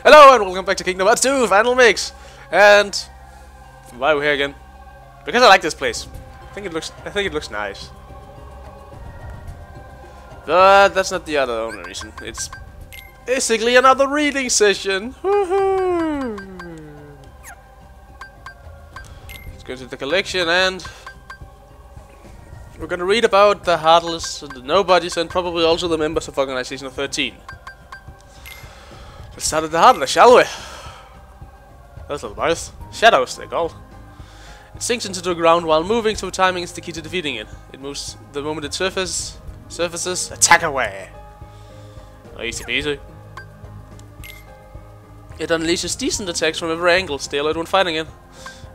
Hello and welcome back to Kingdom Hearts 2 Final Mix. And why are we here again? Because I like this place. I think it looks nice. But that's not the only reason. It's basically another reading session. Let's go to the collection and we're gonna read about the Heartless, the Nobodies, and probably also the members of Organization 13. Let's start at the Heartless, shall we? Those little boys. Shadows, they're called. It sinks into the ground while moving, so timing is the key to defeating it. It moves the moment it surfaces. Attack away! Oh, easy peasy. It unleashes decent attacks from every angle, stay alert when fighting it.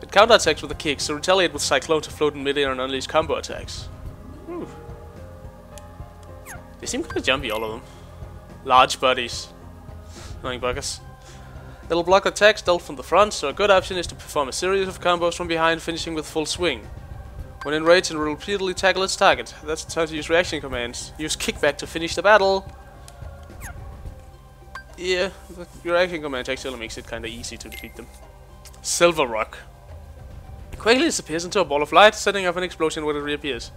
It counterattacks with a kick, so retaliate with Cyclone to float in midair and unleash combo attacks. Whew. They seem kind of jumpy, all of them. Large bodies. Annoying buggers. It'll block attacks dealt from the front, so a good option is to perform a series of combos from behind, finishing with full swing. When enraged, it will repeatedly tackle its target. That's the time to use reaction commands. Use kickback to finish the battle. Yeah, the reaction command actually makes it kinda easy to defeat them. Silver Rock. It quickly disappears into a ball of light, setting off an explosion when it reappears.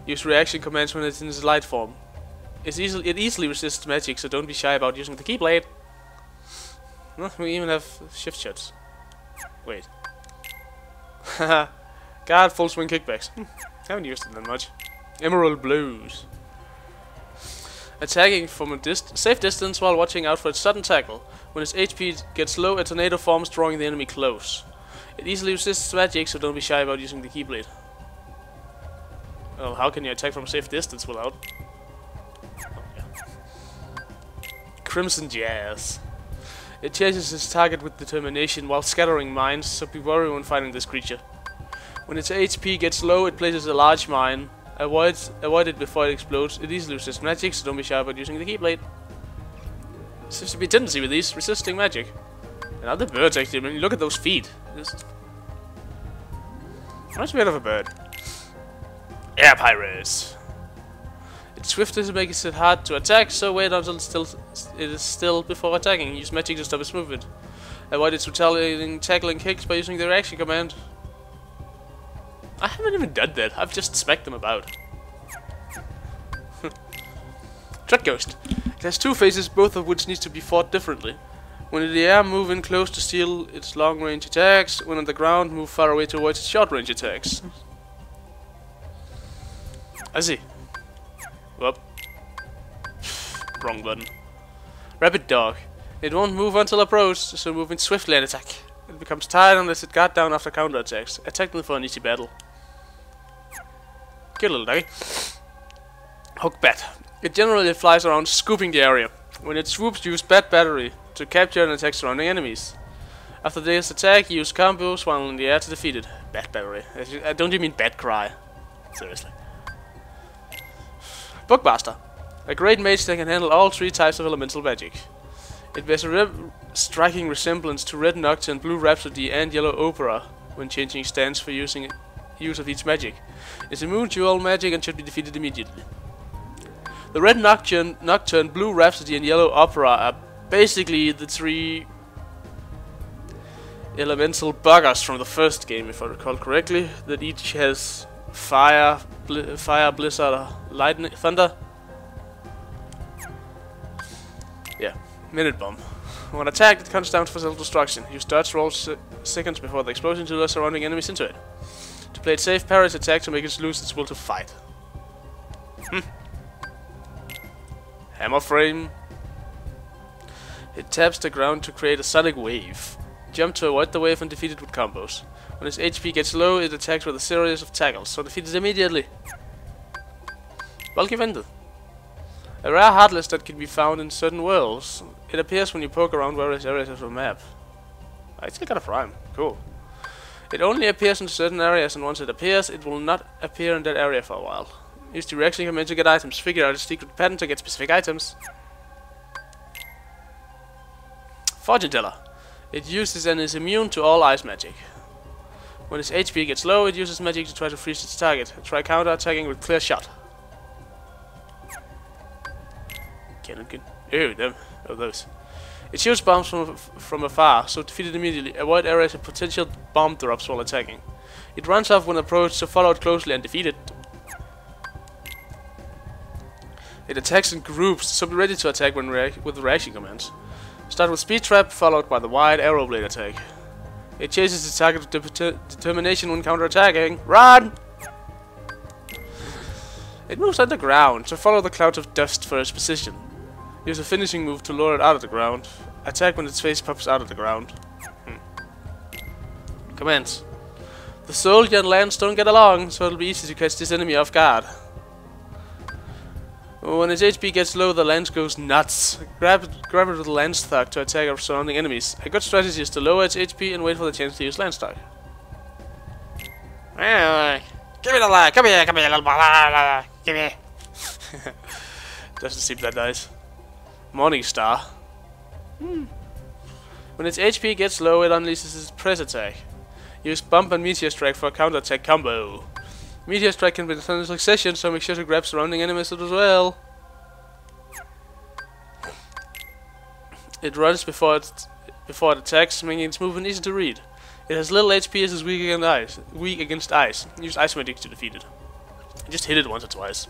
Use reaction commands when it's in its light form. It easily resists magic, so don't be shy about using the Keyblade. Well, we even have shift shots. Wait. Haha. God, full swing kickbacks. Haven't used it that much. Emerald Blues. Attacking from a safe distance while watching out for its sudden tackle. When its HP gets low, a tornado forms, drawing the enemy close. It easily resists magic, so don't be shy about using the Keyblade. Well, how can you attack from a safe distance without... Oh, yeah. Crimson Jazz. It chases its target with determination while scattering mines, so be wary when fighting this creature. When its HP gets low, it places a large mine. Avoid it before it explodes. It easily resists magic, so don't be shy about using the Keyblade. Seems to be a tendency with these, resisting magic. And other birds, actually, I mean, look at those feet. Reminds me of a bird. Air Pirates. Its swiftness makes it hard to attack, so wait until it is still before attacking. Use magic to stop its movement. Avoid its retaliating tackling kicks by using the reaction command. I haven't even done that, I've just smacked them about. Dread Ghost. It has two phases, both of which need to be fought differently. When in the air, move in close to steal its long-range attacks. When on the ground, move far away to avoid its short-range attacks. I see. Whoop. Wrong button. Rapid Dog. It won't move until approached, so moving swiftly and attack. It becomes tired unless it guard down after counterattacks. Attack them for an easy battle. Good little doggy. Hook Bat. It generally flies around, scooping the area. When it swoops, use Bat Battery to capture and attack surrounding enemies. After this attack, use combos while in the air to defeat it. Bat Battery. Don't you mean Bat Cry? Seriously. Bookmaster. A great mage that can handle all three types of elemental magic. It bears a striking resemblance to Red Nocturne, Blue Rhapsody, and Yellow Opera when changing stance for use of each magic. It's immune to all magic and should be defeated immediately. The Red Nocturne, Blue Rhapsody, and Yellow Opera are basically the three elemental buggers from the first game, if I recall correctly, that each has fire, blizzard, lightning, thunder. Yeah, Minute Bomb. When attacked, it counts down for self-destruction. Use dodge rolls seconds before the explosion to lure surrounding enemies into it. To play it safe, parry its attack to make it lose its will to fight. Hammer Frame. It taps the ground to create a sonic wave. Jump to avoid the wave and defeat it with combos. When its HP gets low, it attacks with a series of tackles, so defeat it immediately. Bulky Vendor. A rare Heartless that can be found in certain worlds. It appears when you poke around various areas of the map. I still got a rhyme. Cool. It only appears in certain areas, and once it appears, it will not appear in that area for a while. Use the reaction command to get items. Figure out a secret pattern to get specific items. Fortune Teller. It uses and is immune to all ice magic. When its HP gets low, it uses magic to try to freeze its target. Try counter-attacking with Clear Shot. Cannon. Oh, them. Oh, those. It shoots bombs from afar, so defeat it immediately. Avoid areas of potential bomb drops while attacking. It runs off when approached, so follow it closely and defeat it. It attacks in groups, so be ready to attack when with reaction commands. Start with Speed Trap, followed by the wide arrow blade attack. It chases its target with determination when counter-attacking. Run! It moves underground, so follow the clouds of dust for its position. Use a finishing move to lure it out of the ground. Attack when its face pops out of the ground. Commands. The soldier and Lance don't get along, so it'll be easy to catch this enemy off guard. When its HP gets low, the Lance goes nuts. Grab it with the Lance Thug to attack our surrounding enemies. A good strategy is to lower its HP and wait for the chance to use Lance Thug. Give me the lie! Come here, little boy! Give me! Doesn't seem that nice. Morning Star. When its HP gets low, it unleashes its press attack. Use Bump and Meteor Strike for a counter-attack combo. Meteor Strike can be done in succession, so make sure to grab surrounding enemies as well. It runs before it attacks, making its movement easy to read. It has little HP as it's weak against ice. Use Ice Magic to defeat it. Just hit it once or twice.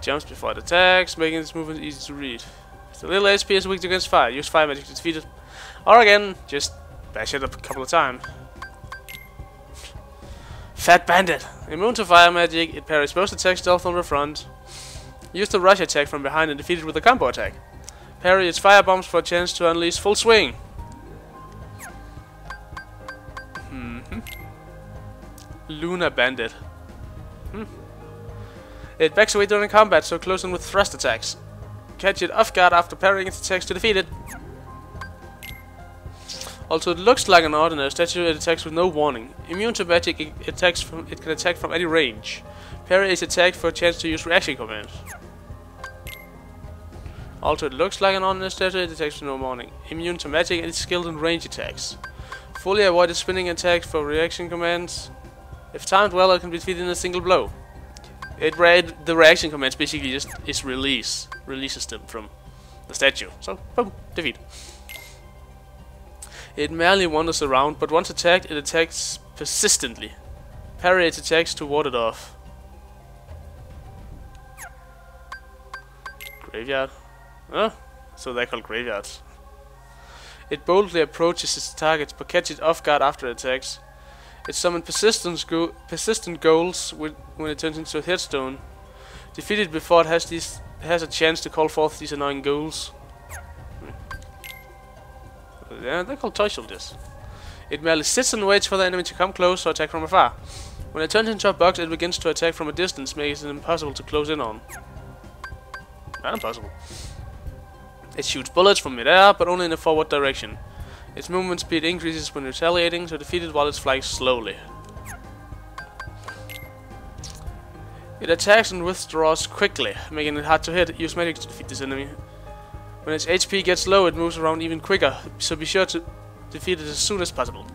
Jumps before it attacks, making its movement easy to read. It's a little HP is weak against fire. Use Fire Magic to defeat it. Or again, just bash it up a couple of times. Fat Bandit! Immune to Fire Magic, it parries most attacks stealth on the front. Use the rush attack from behind and defeat it with a combo attack. Parry its fire bombs for a chance to unleash full swing. Luna Bandit. It backs away during combat, so close in with thrust attacks. Catch it off guard after parrying its attacks to defeat it. Also, it looks like an ordinary statue. It attacks with no warning. Immune to magic, it can attack from any range. Parry its attack for a chance to use reaction commands. Also, it looks like an ordinary statue. It attacks with no warning. Immune to magic, and it's skilled in range attacks. Fully avoid its spinning attacks for reaction commands. If timed well, it can be defeated in a single blow. The reaction commands basically just releases them from the statue. So, boom, defeat. It merely wanders around, but once attacked, it attacks persistently. Parry its attacks to ward it off. Graveyard. Oh, so they're called graveyards. It boldly approaches its targets, but catches it off guard after it attacks. It summons persistent goals when it turns into a headstone. Defeat it before it has a chance to call forth these annoying goals. Yeah, they're called toy soldiers. It merely sits and waits for the enemy to come close or attack from afar. When it turns into a box, it begins to attack from a distance, making it impossible to close in on. Not impossible. It shoots bullets from mid-air, but only in a forward direction. Its movement speed increases when retaliating, so defeat it while it's flying slowly. It attacks and withdraws quickly, making it hard to hit. Use magic to defeat this enemy. When its HP gets low, it moves around even quicker, so be sure to defeat it as soon as possible.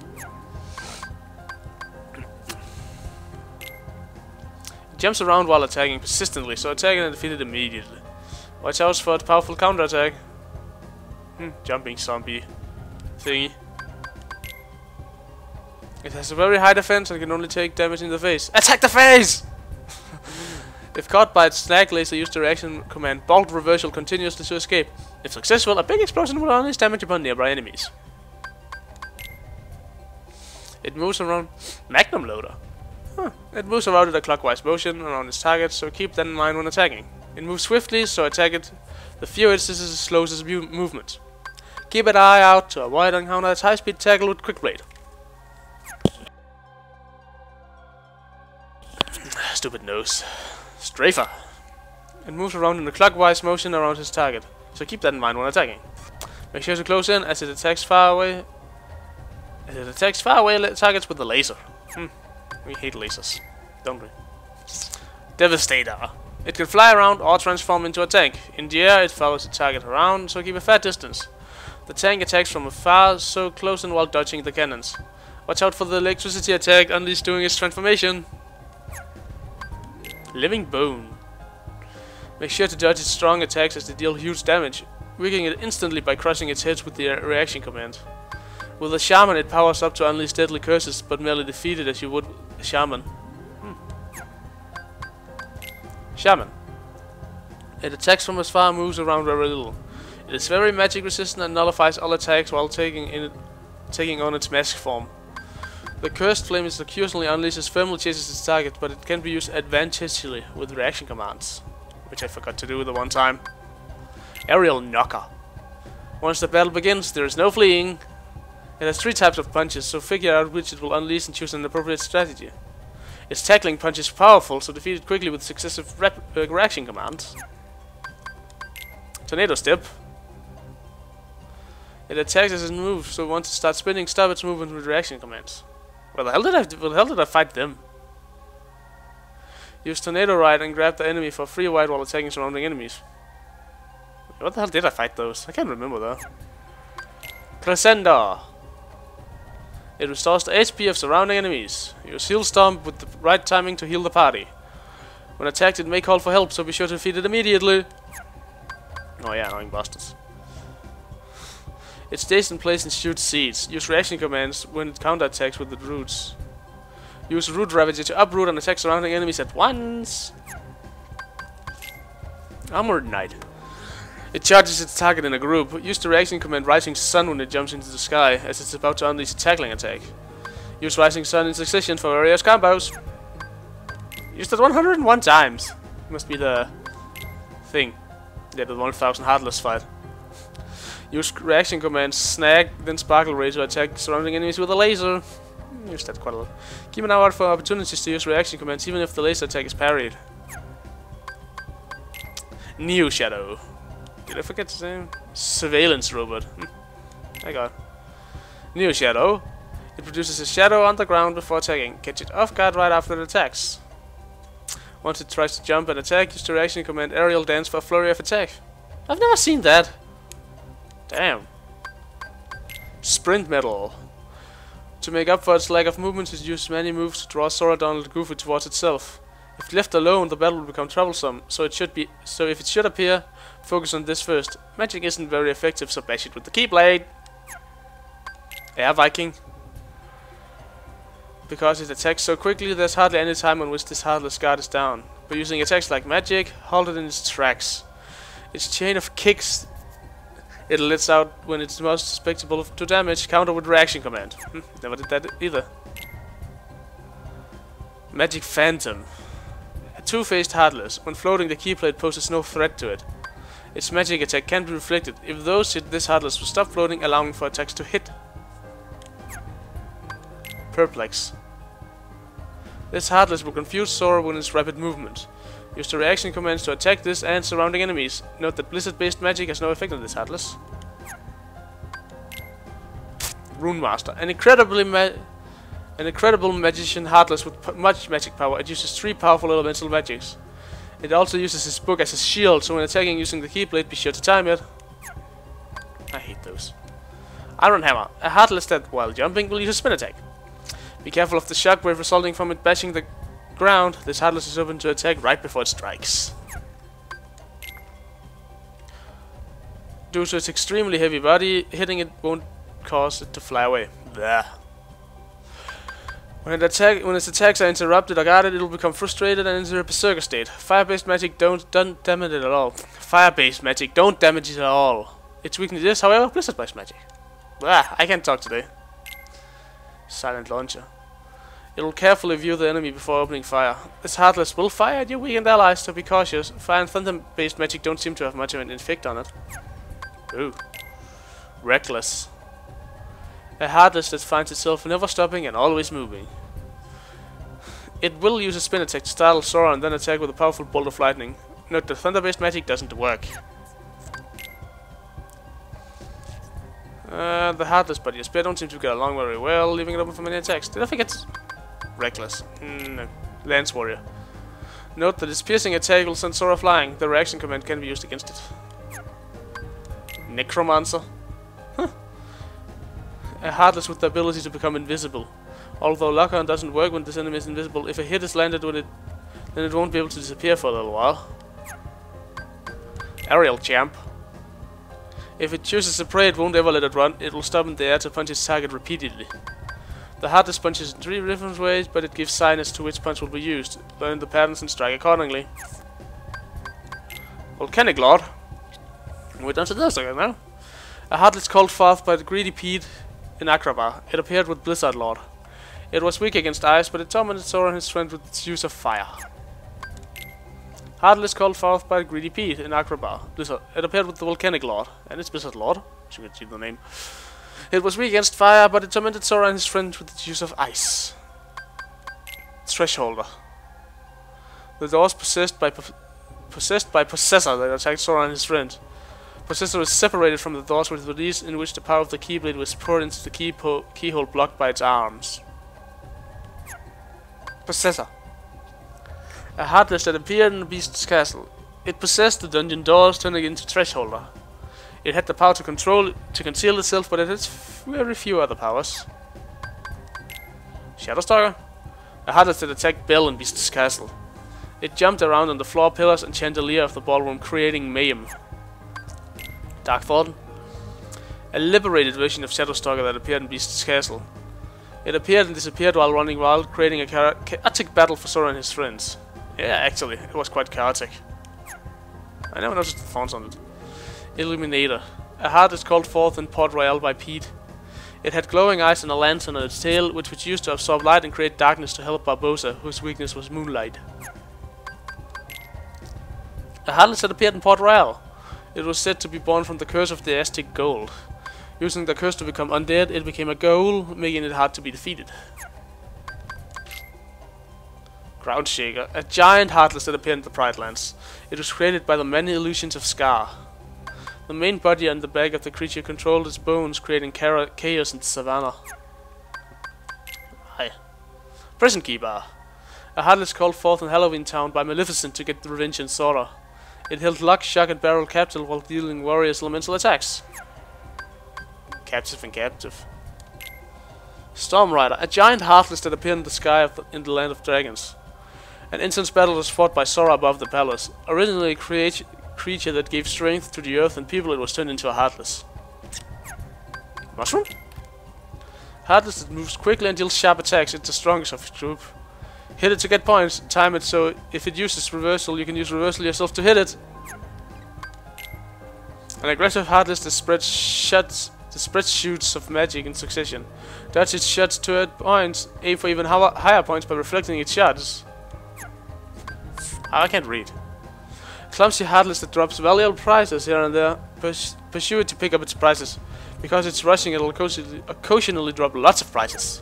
It jumps around while attacking persistently, so attack and defeat it immediately. Watch out for its powerful counterattack. Jumping zombie thingy. It has a very high defense and can only take damage in the face. Attack the face! If caught by its snag laser, use the reaction command Bolt Reversal continuously to escape. If successful, a big explosion will unleash damage upon nearby enemies. It moves around Magnum Loader. It moves around in a clockwise motion around its target, so keep that in mind when attacking. It moves swiftly, so attack it the few instances it slows its movement. Keep an eye out to avoid encounter its high-speed tackle with Quick Blade. Stupid nose. Strafer. It moves around in a clockwise motion around its target, so keep that in mind when attacking. Make sure to close in as it attacks far away. Targets with the laser. We hate lasers, don't we? Devastator. It can fly around or transform into a tank. In the air, it follows the target around, so keep a fair distance. The tank attacks from afar, so close in while dodging the cannons. Watch out for the electricity attack unleashed during its transformation. Living Bone. Make sure to dodge its strong attacks as they deal huge damage. weakening it instantly by crushing its head with the reaction command. With a shaman, it powers up to unleash deadly curses, but merely defeat it as you would a shaman. Shaman. It attacks from as far and moves around very little. It is very magic resistant and nullifies all attacks while taking on its mask form. The cursed flame is occasionally unleashes firmly chases its target, but it can be used advantageously with reaction commands, which I forgot to do the one time. Aerial knocker. Once the battle begins, there is no fleeing. It has 3 types of punches, so figure out which it will unleash and choose an appropriate strategy. Its tackling punch is powerful, so defeat it quickly with successive reaction commands. Tornado step. It attacks as it moves, so once it starts spinning, stop its movement with reaction commands. Where the hell did I fight them? Use tornado ride and grab the enemy for free ride while attacking surrounding enemies. What the hell did I fight those? I can't remember though. Crescendo. It restores the HP of surrounding enemies. Use heal stomp with the right timing to heal the party. When attacked, it may call for help, so be sure to defeat it immediately. Oh yeah, annoying bastards. It stays in place and shoots seeds. Use reaction commands when it counterattacks with the roots. Use root ravager to uproot and attack surrounding enemies at once. Armored Knight. It charges its target in a group. Use the reaction command Rising Sun when it jumps into the sky, as it's about to unleash a tackling attack. Use Rising Sun in succession for various combos. Used it 101 times. Must be the thing. Yeah, the 1000 Heartless fight. Use reaction command Snag, then Sparkle Ray to attack surrounding enemies with a laser. Use that quite a lot. Keep an eye out for opportunities to use reaction commands, even if the laser attack is parried. Neo Shadow. Did I forget his name? Surveillance robot. I got Neo Shadow. It produces a shadow on the ground before attacking. Catch it off guard right after it attacks. Once it tries to jump and attack, use the reaction command Aerial Dance for a flurry of attack. I've never seen that. Damn. Sprint Metal. To make up for its lack of movement, it uses many moves to draw Sora, Donald, and Goofy towards itself. If left alone, the battle will become troublesome, so if it should appear, focus on this first. Magic isn't very effective, so bash it with the Keyblade. Air Viking. Because it attacks so quickly, there's hardly any time on which this Heartless guard is down. By using attacks like magic, halt it in its tracks. Its chain of kicks it lets out when it's most susceptible to damage, counter with reaction command. Never did that either. Magic Phantom. A two-faced Heartless. When floating, the keyblade poses no threat to it. Its magic attack can be reflected. If those hit, this Heartless will stop floating, allowing for attacks to hit. Perplex. This Heartless will confuse Sora with its rapid movement. Use the reaction commands to attack this and surrounding enemies. Note that Blizzard-based magic has no effect on this Heartless. Rune Master. An incredible magician Heartless with much magic power. It uses 3 powerful elemental magics. It also uses his book as a shield, so when attacking using the Keyblade, be sure to time it. I hate those. Iron Hammer. A Heartless that, while jumping, will use a spin attack. Be careful of the shockwave resulting from it bashing the ground. This Heartless is open to attack right before it strikes. Due to its extremely heavy body, hitting it won't cause it to fly away. Blah. When its attacks are interrupted or guarded, it will become frustrated and enter a berserker state. Fire-based magic don't damage it at all. Fire-based magic don't damage it at all. Its weakness is, however, blizzard-based magic. Blah, I can't talk today. Silent Launcher. It will carefully view the enemy before opening fire. This Heartless will fire at your weakened allies, so be cautious. Fire and thunder-based magic don't seem to have much of an effect on it. Ooh. Reckless. A Heartless that finds itself never stopping and always moving. It will use a spin attack to startle Sora and then attack with a powerful bolt of lightning. Note that thunder-based magic doesn't work. The Heartless but your spear don't seem to get along very well, leaving it open for many attacks. Did I forget? Reckless. No. Lance Warrior. Note that its piercing attack will send Sora flying. The reaction command can be used against it. Necromancer. Huh. A Heartless with the ability to become invisible. Although lock-on doesn't work when this enemy is invisible, if a hit is landed with it, then it won't be able to disappear for a little while. Aerial Champ. If it chooses a prey, it won't ever let it run. It will stop in the air to punch its target repeatedly. The Heartless punches in 3 different ways, but it gives sign as to which punch will be used. Learn the patterns and strike accordingly. Volcanic Lord. We're down to this again now. A Heartless called forth by the greedy Pete in Agrabah. It appeared with Blizzard Lord. It was weak against ice, but it tormented Sora and his friend with its use of fire. Heartless called forth by the greedy Pete in Agrabah. Blizzard. It appeared with the Volcanic Lord, and its Blizzard Lord, as you can see the name. It was weak against fire, but it tormented Sora and his friend with its use of ice. Thresholder. The doors possessed by Possessor that attacked Sora and his friend. Possessor is separated from the doors with release in which the power of the Keyblade was poured into the keyhole blocked by its arms. Possessor. A Heartless that appeared in the beast's castle. It possessed the dungeon doors, turning into Thresholder. It had the power to conceal itself, but it has very few other powers. Shadowstalker. A Heartless that attacked Belle in Beast's castle. It jumped around on the floor pillars and chandelier of the ballroom, creating mayhem. Dark Thornton. A liberated version of Shadowstalker that appeared in Beast's castle. It appeared and disappeared while running wild, creating a chaotic battle for Sora and his friends. Yeah, actually, it was quite chaotic. I never noticed the thorns on it. Illuminator. A Heartless called forth in Port Royal by Pete. It had glowing eyes and a lantern on its tail, which was used to absorb light and create darkness to help Barbossa, whose weakness was moonlight. A Heartless had appeared in Port Royal. It was said to be born from the curse of the Aztec gold. Using the curse to become undead, it became a ghoul, making it hard to be defeated. Ground Shaker. A giant Heartless that appeared in the Pride Lands. It was created by the many illusions of Scar. The main body and the back of the creature controlled its bones, creating chaos in the savannah. Hi. Prison Keeper. A Heartless called forth in Halloween Town by Maleficent to get revenge on Sora. It held lock, shock, and barrel capital while dealing various elemental attacks. Captive and Captive. Storm Rider. A giant Heartless that appeared in the sky in the Land of Dragons. An intense battle was fought by Sora above the palace. Originally a creature that gave strength to the earth and people, it was turned into a Heartless. Mushroom? Heartless that moves quickly and deals sharp attacks. It's the strongest of its group. Hit it to get points. Time it so if it uses reversal, you can use reversal yourself to hit it. An aggressive Heartless that spreads shoots of magic in succession. Dodge its shots to add points. Aim for even higher points by reflecting its shots. I can't read. Clumsy Heartless that drops valuable prizes here and there. Pursue it to pick up its prizes. Because it's rushing, it'll occasionally drop lots of prizes.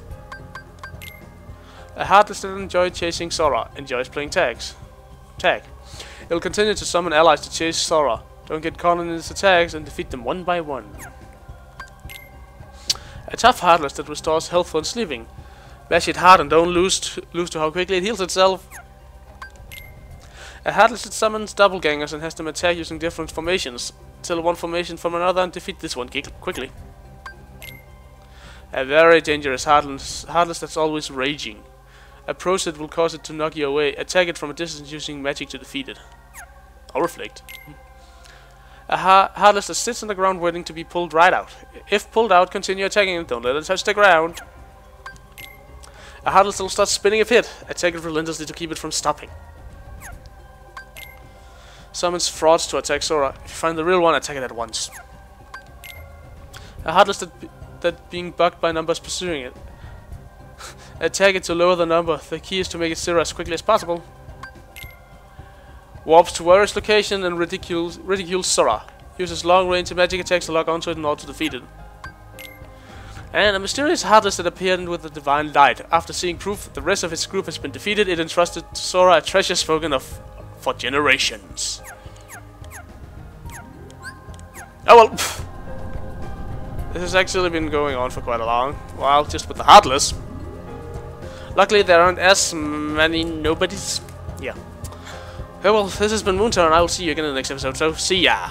A Heartless that enjoys chasing Sora. Enjoys playing tag. It'll continue to summon allies to chase Sora. Don't get caught in its attacks and defeat them one by one. A tough Heartless that restores health when sleeping. Bash it hard and don't lose to how quickly it heals itself. A Heartless that summons doppelgangers and has them attack using different formations. Tell one formation from another and defeat this one quickly. A very dangerous Heartless that's always raging. Approach it will cause it to knock you away. Attack it from a distance using magic to defeat it. Or reflect. A Heartless that sits on the ground waiting to be pulled right out. If pulled out, continue attacking it. Don't let it touch the ground. A Heartless will start spinning if hit. Attack it relentlessly to keep it from stopping. Summons frauds to attack Sora. If you find the real one, attack it at once. A Heartless that being bugged by numbers pursuing it. Attack it to lower the number. The key is to make it zero as quickly as possible. Warps to various locations and ridicules Sora. Uses long-range magic attacks to lock onto it in order to defeat it. And a mysterious Heartless that appeared with the Divine Light. After seeing proof that the rest of its group has been defeated, it entrusted to Sora a treasure spoken of for generations. Oh well. This has actually been going on for quite a long while, just with the Heartless. Luckily there aren't as many nobodies. Yeah. Okay, well, this has been Moontown, and I will see you again in the next episode, so see ya!